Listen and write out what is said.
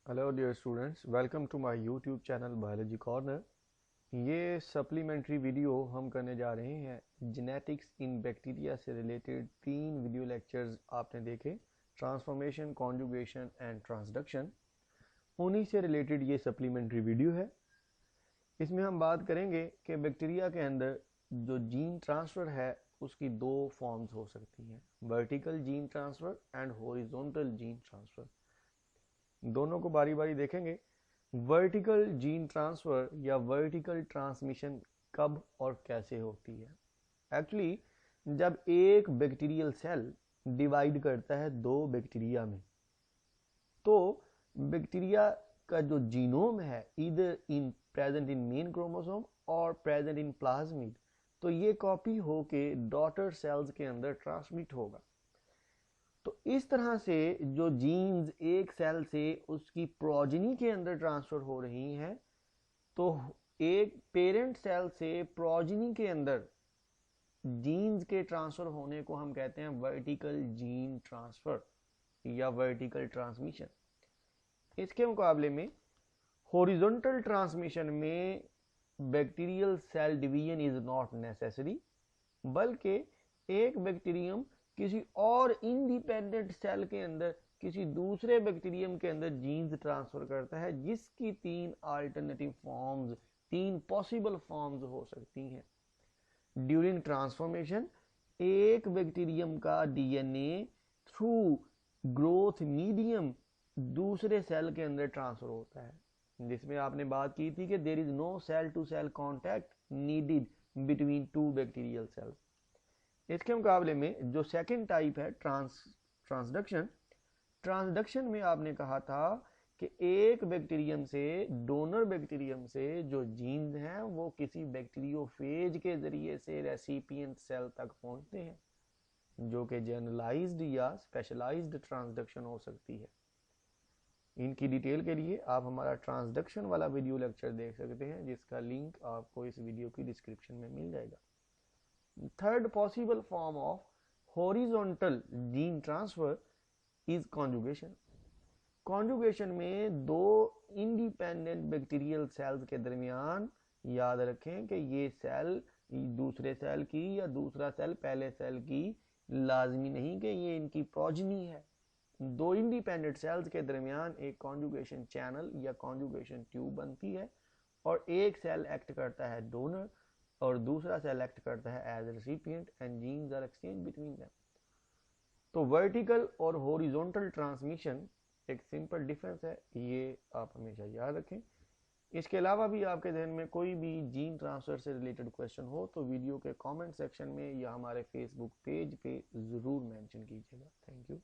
Hello dear students, welcome to my YouTube channel biology corner. ये supplementary video हम करने जा रहे हैं जेनेटिक्स इन बैक्टीरिया से रिलेटेड 3 वीडियो लेक्चर्स आपने देखे, ट्रांसफॉर्मेशन, कॉन्जुगेशन एंड ट्रांसडक्शन। उन्हीं से रिलेटेड ये सप्लीमेंट्री वीडियो है। इसमें हम बात करेंगे कि बैक्टीरिया के अंदर जो जीन ट्रांसफ़र है उसकी 2 फॉर्म्स हो सकती हैं, vertical gene transfer and horizontal gene transfer. दोनों को बारी बारी देखेंगे। वर्टिकल जीन ट्रांसफर या वर्टिकल ट्रांसमिशन कब और कैसे होती है? एक्चुअली जब एक बैक्टीरियल सेल डिवाइड करता है 2 बैक्टीरिया में, तो बैक्टीरिया का जो जीनोम है इधर in present in main chromosome और प्रेजेंट इन प्लाज्मिड, तो ये कॉपी होके डॉटर सेल्स के अंदर ट्रांसमिट होगा। तो इस तरह से जो जीन्स एक सेल से उसकी प्रोजेनी के अंदर ट्रांसफर हो रही हैं, तो एक पेरेंट सेल से प्रोजेनी के अंदर जीन्स के ट्रांसफर होने को हम कहते हैं वर्टिकल जीन ट्रांसफर या वर्टिकल ट्रांसमिशन। इसके मुकाबले में हॉरिजॉन्टल ट्रांसमिशन में bacterial cell division is not necessary, बल्कि एक बैक्टीरियम किसी और इंडिपेंडेंट सेल के अंदर किसी दूसरे बैक्टीरियम के अंदर जीन्स ट्रांसफर करता है, जिसकी 3 अल्टरनेटिव फॉर्म्स, 3 पॉसिबल फॉर्म्स हो सकती हैं। ड्यूरिंग ट्रांसफॉर्मेशन एक बैक्टीरियम का डीएनए थ्रू ग्रोथ मीडियम दूसरे सेल के अंदर ट्रांसफर होता है, जिसमें आपने बात की थी कि there is no cell to cell contact needed between 2 bacterial cells. इसके मुकाबले में जो सेकंड टाइप है ट्रांसडक्शन, ट्रांसडक्शन में आपने कहा था कि एक बैक्टीरियम से, डोनर बैक्टीरियम से जो जीन्स हैं वो किसी बैक्टीरियोफेज के जरिए से रेसिपिएंट सेल तक पहुंचते हैं, जो कि जनरलाइज्ड या स्पेशलाइज्ड ट्रांसडक्शन हो सकती है। इनकी डिटेल के लिए आप हमारा ट्रांसडक्शन वाला वीडियो लेक्चर देख सकते हैं, जिसका लिंक आपको इस वीडियो की डिस्क्रिप्शन में मिल जाएगा। Third possible form of horizontal gene transfer is conjugation. Conjugation में 2 इंडिपेंडेंट बैक्टीरियल सेल्स के दरमियान, याद रखें कि ये सेल दूसरे सेल की या दूसरा सेल पहले सेल की लाजमी नहीं कि ये इनकी प्रोजनी है। 2 इंडिपेंडेंट सेल्स के दरमियान एक कॉन्जुगेशन चैनल या कॉन्जुगेशन ट्यूब बनती है, और एक सेल एक्ट करता है डोनर और दूसरा सेल एक्ट करता है as recipient, and genes are exchange between them. तो वर्टिकल और हॉरिजॉन्टल ट्रांसमिशन एक सिंपल डिफरेंस है, ये आप हमेशा याद रखें। इसके अलावा भी आपके जहन में कोई भी जीन ट्रांसफर से रिलेटेड क्वेश्चन हो तो वीडियो के कमेंट सेक्शन में या हमारे फेसबुक पेज पे ज़रूर मेंशन कीजिएगा। Thank you.